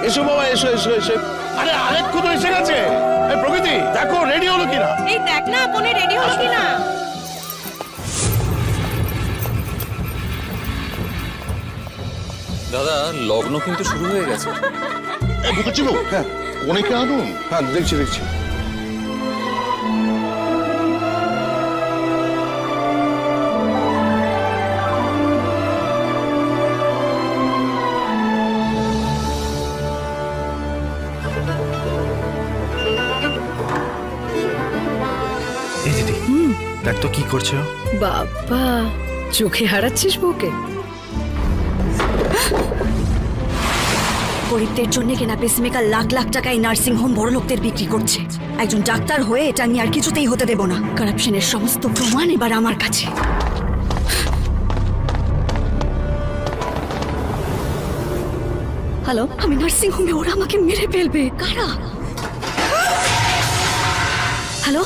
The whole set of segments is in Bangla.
এসো বাবা, এসো এসো এসো। আরে আলেখ্য তো এসে গেছে। এই প্রকৃতি, দেখো রেডি হলো কিনা। এই দেখ না আপনি রেডি হলো কিনা। দাদা, লগ্ন কিন্তু শুরু হয়ে গেছে। এই বুঝছিলো, হ্যাঁ অনেকে আনুন। হ্যাঁ দেখছি দেখছি। এই দিদি, দেখ তো কি করছো। বাবা, চোখে হারাচ্ছিস বউকে? গরিবদের জন্য কেনা পেসমেকার লাখ লাখ টাকায় নার্সিং হোম বড় লোকদের বিক্রি করছে। একজন ডাক্তার হয়ে এটা আমি আর কিছুতেই হতে দেব না। কারাপশনের সমস্ত প্রমাণ এবার আমার কাছে। হ্যালো, আমি নার্সিং হোমে, ওরা আমাকে মেরে ফেলবে। কারা? হ্যালো,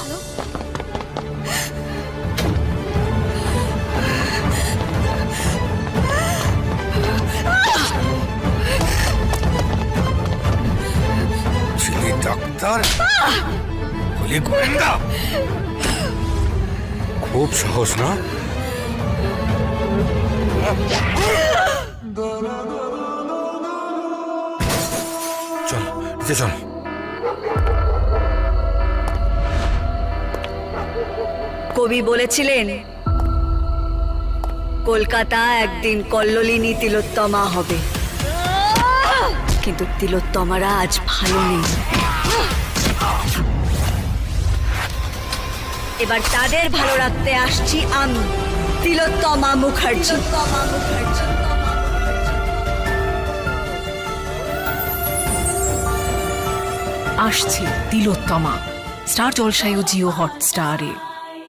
ডাক্তার বলে গোয়েন্দা, খুব সাহস না? চল নিচে চল। কবি বলেছিলেন কলকাতা একদিন কল্লোলিনী তিলোত্তমা হবে, কিন্তু তিলোত্তমারা আজ ভালো নেই। এবার তাদের ভালো রাখতে আসছি আমি, তিলোত্তমা মুখার্জি। আসছে তিলোত্তমা, স্টার জলসায় ও জিও হটস্টারে।